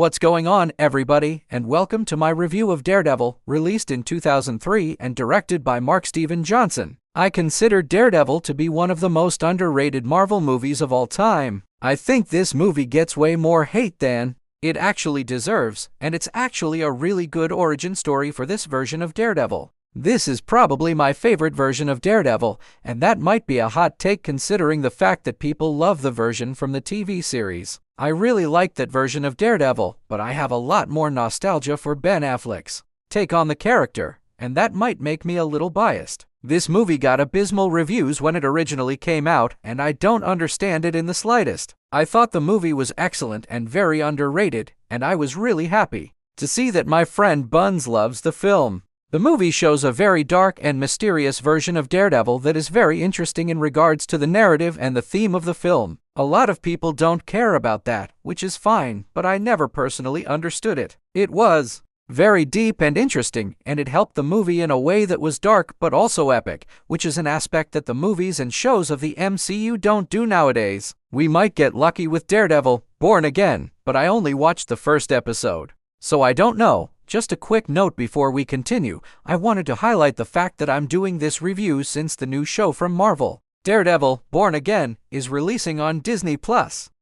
What's going on, everybody, and welcome to my review of Daredevil, released in 2003 and directed by Mark Steven Johnson. I consider Daredevil to be one of the most underrated Marvel movies of all time. I think this movie gets way more hate than it actually deserves, and it's actually a really good origin story for this version of Daredevil. This is probably my favorite version of Daredevil, and that might be a hot take considering the fact that people love the version from the TV series. I really like that version of Daredevil, but I have a lot more nostalgia for Ben Affleck's take on the character, and that might make me a little biased. This movie got abysmal reviews when it originally came out, and I don't understand it in the slightest. I thought the movie was excellent and very underrated, and I was really happy to see that my friend Buns loves the film. The movie shows a very dark and mysterious version of Daredevil that is very interesting in regards to the narrative and the theme of the film. A lot of people don't care about that, which is fine, but I never personally understood it. It was very deep and interesting, and it helped the movie in a way that was dark but also epic, which is an aspect that the movies and shows of the MCU don't do nowadays. We might get lucky with Daredevil, Born Again, but I only watched the first episode, so I don't know. Just a quick note before we continue, I wanted to highlight the fact that I'm doing this review since the new show from Marvel, Daredevil, Born Again, is releasing on Disney+.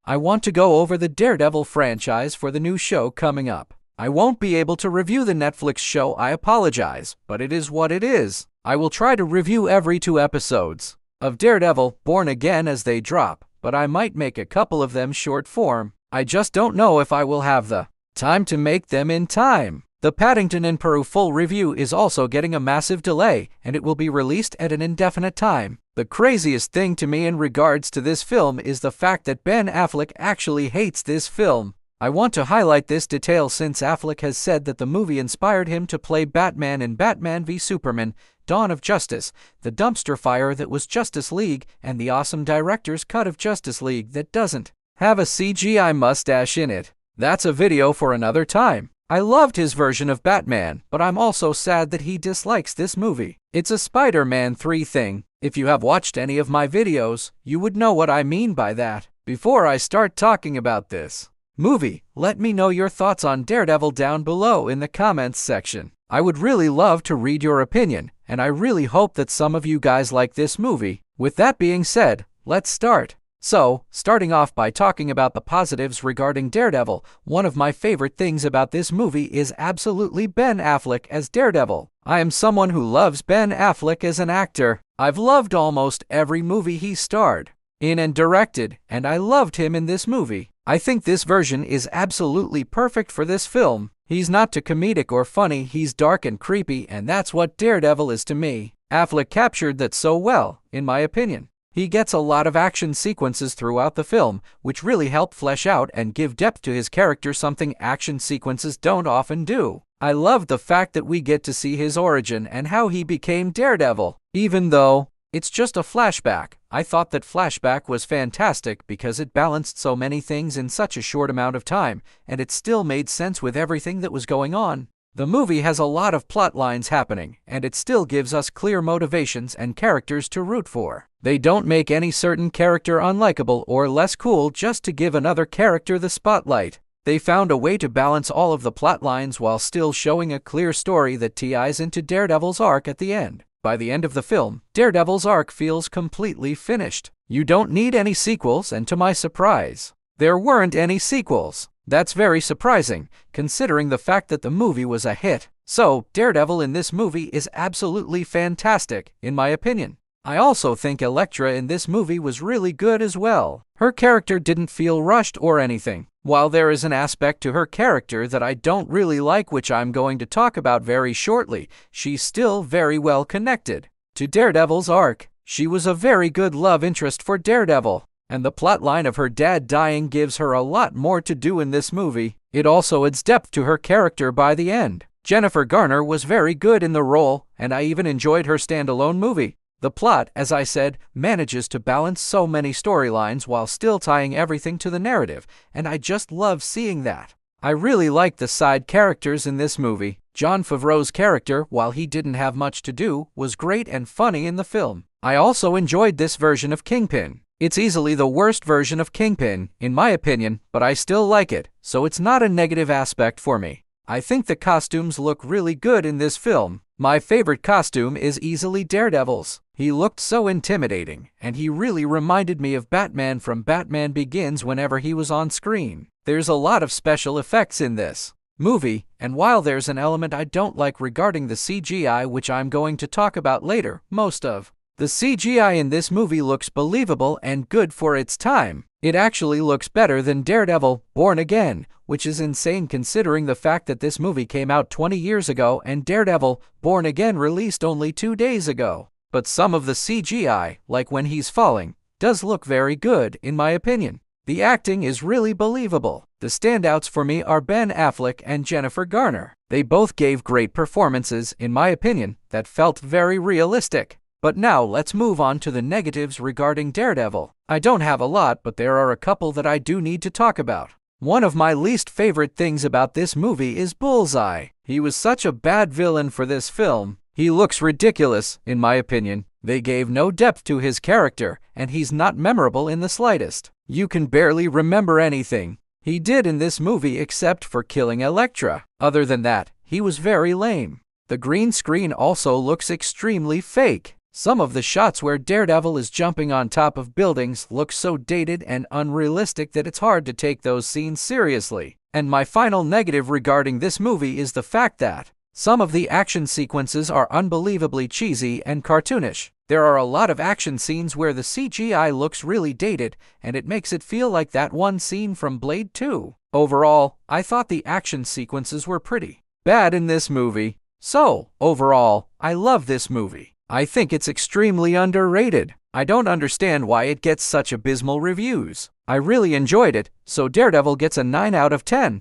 I want to go over the Daredevil franchise for the new show coming up. I won't be able to review the Netflix show, I apologize, but it is what it is. I will try to review every 2 episodes of Daredevil, Born Again as they drop, but I might make a couple of them short form. I just don't know if I will have the time to make them in time. The Paddington in Peru full review is also getting a massive delay, and it will be released at an indefinite time. The craziest thing to me in regards to this film is the fact that Ben Affleck actually hates this film. I want to highlight this detail since Affleck has said that the movie inspired him to play Batman in Batman v Superman, Dawn of Justice, the dumpster fire that was Justice League, and the awesome director's cut of Justice League that doesn't have a CGI mustache in it. That's a video for another time. I loved his version of Batman, but I'm also sad that he dislikes this movie. It's a Spider-Man 3 thing. If you have watched any of my videos, you would know what I mean by that. Before I start talking about this movie, let me know your thoughts on Daredevil down below in the comments section. I would really love to read your opinion, and I really hope that some of you guys like this movie. With that being said, let's start. So, starting off by talking about the positives regarding Daredevil, one of my favorite things about this movie is absolutely Ben Affleck as Daredevil. I am someone who loves Ben Affleck as an actor. I've loved almost every movie he starred in and directed, and I loved him in this movie. I think this version is absolutely perfect for this film. He's not too comedic or funny, he's dark and creepy, and that's what Daredevil is to me. Affleck captured that so well, in my opinion. He gets a lot of action sequences throughout the film, which really help flesh out and give depth to his character, something action sequences don't often do. I love the fact that we get to see his origin and how he became Daredevil. Even though it's just a flashback, I thought that flashback was fantastic because it balanced so many things in such a short amount of time, and it still made sense with everything that was going on. The movie has a lot of plot lines happening, and it still gives us clear motivations and characters to root for. They don't make any certain character unlikable or less cool just to give another character the spotlight. They found a way to balance all of the plot lines while still showing a clear story that ties into Daredevil's arc at the end. By the end of the film, Daredevil's arc feels completely finished. You don't need any sequels, and to my surprise, there weren't any sequels. That's very surprising, considering the fact that the movie was a hit. So, Daredevil in this movie is absolutely fantastic, in my opinion. I also think Elektra in this movie was really good as well. Her character didn't feel rushed or anything. While there is an aspect to her character that I don't really like, which I'm going to talk about very shortly, she's still very well connected to Daredevil's arc. She was a very good love interest for Daredevil, and the plotline of her dad dying gives her a lot more to do in this movie. It also adds depth to her character by the end. Jennifer Garner was very good in the role, and I even enjoyed her standalone movie. The plot, as I said, manages to balance so many storylines while still tying everything to the narrative, and I just love seeing that. I really like the side characters in this movie. Jon Favreau's character, while he didn't have much to do, was great and funny in the film. I also enjoyed this version of Kingpin. It's easily the worst version of Kingpin, in my opinion, but I still like it, so it's not a negative aspect for me. I think the costumes look really good in this film. My favorite costume is easily Daredevil's. He looked so intimidating, and he really reminded me of Batman from Batman Begins whenever he was on screen. There's a lot of special effects in this movie, and while there's an element I don't like regarding the CGI, which I'm going to talk about later, most of the CGI in this movie looks believable and good for its time. It actually looks better than Daredevil, Born Again, which is insane considering the fact that this movie came out 20 years ago and Daredevil, Born Again released only 2 days ago. But some of the CGI, like when he's falling, does look very good, in my opinion. The acting is really believable. The standouts for me are Ben Affleck and Jennifer Garner. They both gave great performances, in my opinion, that felt very realistic. But now let's move on to the negatives regarding Daredevil. I don't have a lot, but there are a couple that I do need to talk about. One of my least favorite things about this movie is Bullseye. He was such a bad villain for this film. He looks ridiculous, in my opinion. They gave no depth to his character, and he's not memorable in the slightest. You can barely remember anything he did in this movie except for killing Elektra. Other than that, he was very lame. The green screen also looks extremely fake. Some of the shots where Daredevil is jumping on top of buildings look so dated and unrealistic that it's hard to take those scenes seriously. And my final negative regarding this movie is the fact that some of the action sequences are unbelievably cheesy and cartoonish. There are a lot of action scenes where the CGI looks really dated, and it makes it feel like that one scene from Blade 2. Overall, I thought the action sequences were pretty bad in this movie. So, overall, I love this movie. I think it's extremely underrated. I don't understand why it gets such abysmal reviews. I really enjoyed it, so Daredevil gets a 9 out of 10.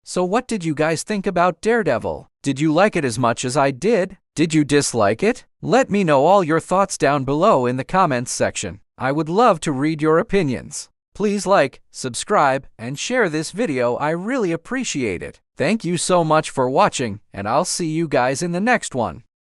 So what did you guys think about Daredevil? Did you like it as much as I did? Did you dislike it? Let me know all your thoughts down below in the comments section. I would love to read your opinions. Please like, subscribe, and share this video. I really appreciate it. Thank you so much for watching, and I'll see you guys in the next one.